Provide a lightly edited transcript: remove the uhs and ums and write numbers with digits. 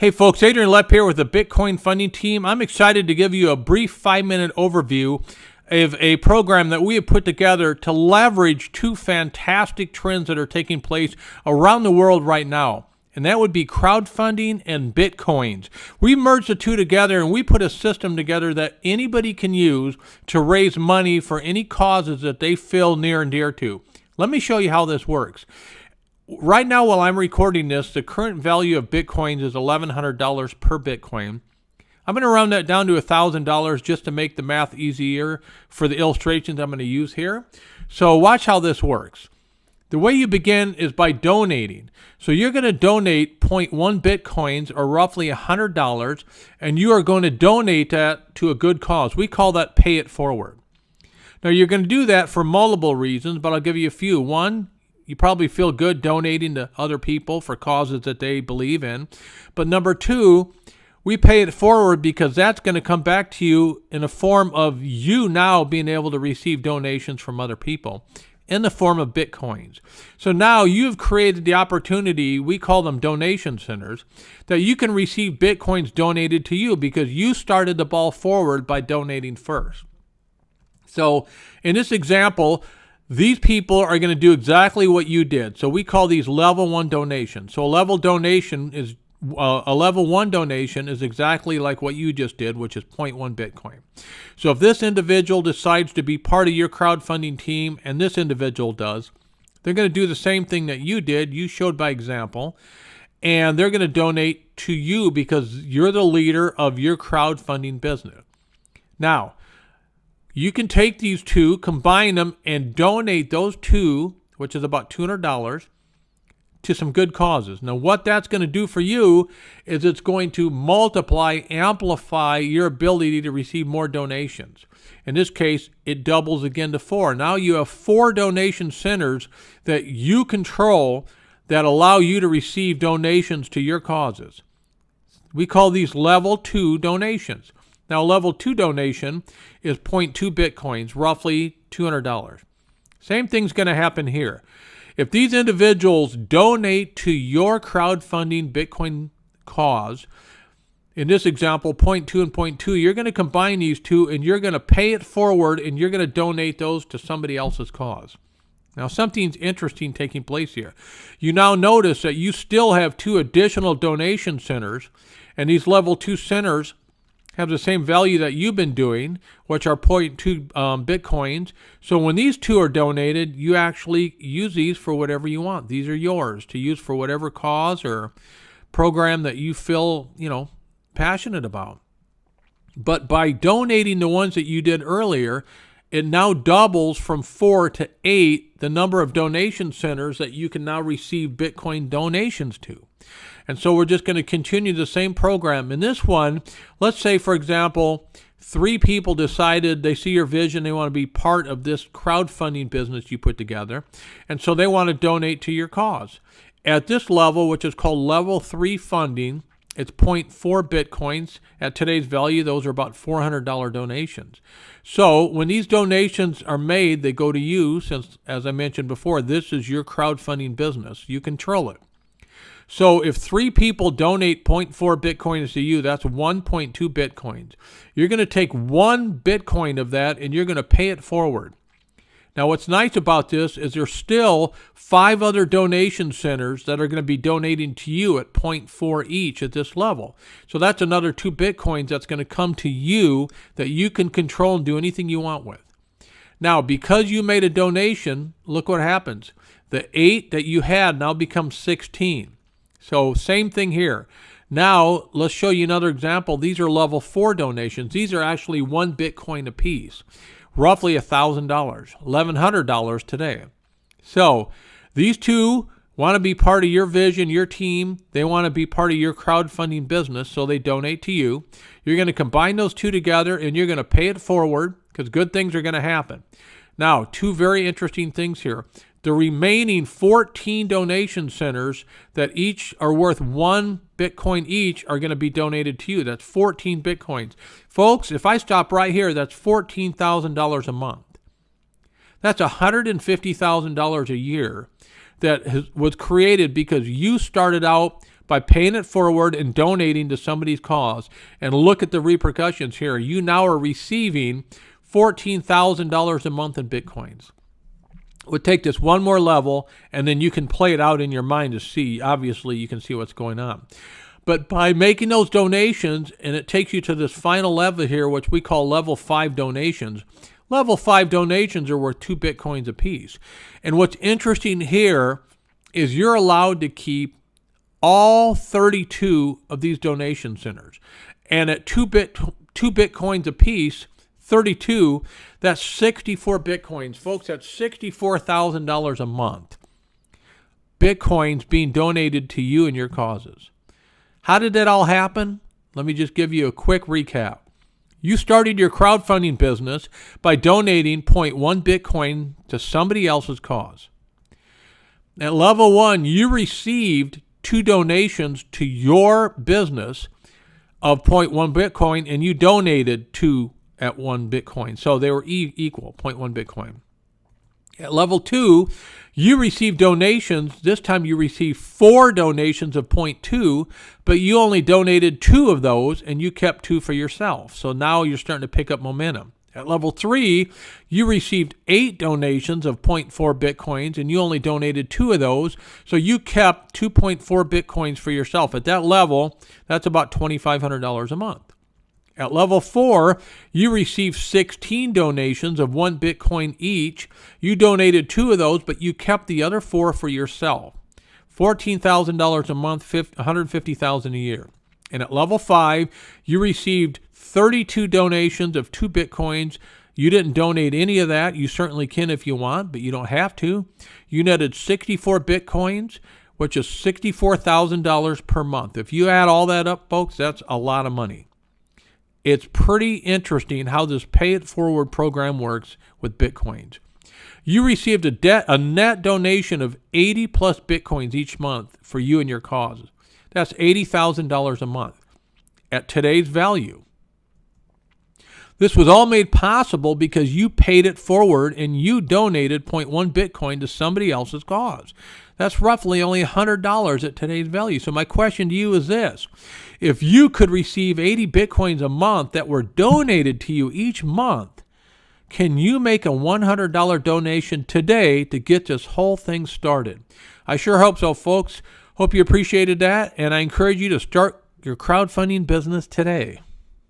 Hey folks, Adrian Lepp here with the Bitcoin funding team. I'm excited to give you a brief 5-minute overview of a program that we have put together to leverage two fantastic trends that are taking place around the world right now. And that would be crowdfunding and Bitcoins. We merged the two together and we put a system together that anybody can use to raise money for any causes that they feel near and dear to. Let me show you how this works. Right now, while I'm recording this, the current value of Bitcoins is $1,100 per Bitcoin. I'm going to round that down to $1,000 just to make the math easier for the illustrations I'm going to use here. So watch how this works. The way you begin is by donating. So you're going to donate 0.1 Bitcoins, or roughly $100, and you are going to donate that to a good cause. We call that pay it forward. Now you're going to do that for multiple reasons, but I'll give you a few. One, you probably feel good donating to other people for causes that they believe in. But number two, we pay it forward because that's going to come back to you in a form of you now being able to receive donations from other people in the form of Bitcoins. So now you've created the opportunity, we call them donation centers, that you can receive Bitcoins donated to you because you started the ball forward by donating first. So in this example, these people are going to do exactly what you did. So we call these level 1 donations. So a level 1 donation is exactly like what you just did, which is 0.1 Bitcoin. So if this individual decides to be part of your crowdfunding team, and this individual does, they're going to do the same thing that you did. You showed by example, and they're going to donate to you because you're the leader of your crowdfunding business. Now, you can take these two, combine them, and donate those two, which is about $200, to some good causes. Now, what that's going to do for you is it's going to multiply, amplify your ability to receive more donations. In this case, it doubles again to 4. Now you have 4 donation centers that you control that allow you to receive donations to your causes. We call these level 2 donations. Now, level 2 donation is 0.2 Bitcoins, roughly $200. Same thing's going to happen here. If these individuals donate to your crowdfunding Bitcoin cause, in this example, 0.2 and 0.2, you're going to combine these two and you're going to pay it forward and you're going to donate those to somebody else's cause. Now, something's interesting taking place here. You now notice that you still have 2 additional donation centers, and these level 2 centers have the same value that you've been doing, which are 0.2 Bitcoins. So when these two are donated, you actually use these for whatever you want. These are yours to use for whatever cause or program that you feel, passionate about. But by donating the ones that you did earlier, it now doubles from 4 to 8 the number of donation centers that you can now receive Bitcoin donations to. And so we're just going to continue the same program. In this one, let's say, for example, 3 people decided they see your vision, they want to be part of this crowdfunding business you put together, and so they want to donate to your cause. At this level, which is called level 3 funding, it's 0.4 Bitcoins. At today's value, those are about $400 donations. So when these donations are made, they go to you, since, as I mentioned before, this is your crowdfunding business. You control it. So if 3 people donate 0.4 Bitcoins to you, that's 1.2 Bitcoins. You're going to take 1 Bitcoin of that and you're going to pay it forward. Now, what's nice about this is there's still 5 other donation centers that are going to be donating to you at 0.4 each at this level. So that's another 2 Bitcoins that's going to come to you that you can control and do anything you want with. Now, because you made a donation, look what happens. The 8 that you had now becomes 16. So same thing here. Now, let's show you another example. These are level 4 donations. These are actually 1 Bitcoin apiece, roughly $1,000, $1,100 today. So these two want to be part of your vision, your team. They want to be part of your crowdfunding business, so they donate to you. You're going to combine those two together, and you're going to pay it forward because good things are going to happen. Now, 2 very interesting things here. The remaining 14 donation centers that each are worth 1 Bitcoin each are going to be donated to you. That's 14 Bitcoins. Folks, if I stop right here, that's $14,000 a month. That's $150,000 a year that was created because you started out by paying it forward and donating to somebody's cause. And look at the repercussions here. You now are receiving $14,000 a month in Bitcoins. We'll take this one more level, and then you can play it out in your mind to see. Obviously, you can see what's going on. But by making those donations, and it takes you to this final level here, which we call level 5 donations. Level 5 donations are worth 2 Bitcoins apiece. And what's interesting here is you're allowed to keep all 32 of these donation centers. And at 2 Bitcoins apiece, 32, that's 64 Bitcoins. Folks, that's $64,000 a month. Bitcoins being donated to you and your causes. How did that all happen? Let me just give you a quick recap. You started your crowdfunding business by donating 0.1 Bitcoin to somebody else's cause. At level 1, you received 2 donations to your business of 0.1 Bitcoin, and you donated 2 at 1 Bitcoin. So they were equal, 0.1 Bitcoin. At level 2, you received donations. This time you received 4 donations of 0.2, but you only donated 2 of those, and you kept 2 for yourself. So now you're starting to pick up momentum. At level 3, you received 8 donations of 0.4 Bitcoins, and you only donated 2 of those, so you kept 2.4 Bitcoins for yourself. At that level, that's about $2,500 a month. At level 4, you received 16 donations of 1 Bitcoin each. You donated 2 of those, but you kept the other 4 for yourself. $14,000 a month, $150,000 a year. And at level 5, you received 32 donations of 2 Bitcoins. You didn't donate any of that. You certainly can if you want, but you don't have to. You netted 64 Bitcoins, which is $64,000 per month. If you add all that up, folks, that's a lot of money. It's pretty interesting how this Pay It Forward program works with Bitcoins. You received a net donation of 80 plus Bitcoins each month for you and your causes. That's $80,000 a month at today's value. This was all made possible because you paid it forward and you donated 0.1 Bitcoin to somebody else's cause. That's roughly only $100 at today's value. So my question to you is this. If you could receive 80 Bitcoins a month that were donated to you each month, can you make a $100 donation today to get this whole thing started? I sure hope so, folks. Hope you appreciated that, and I encourage you to start your crowdfunding business today.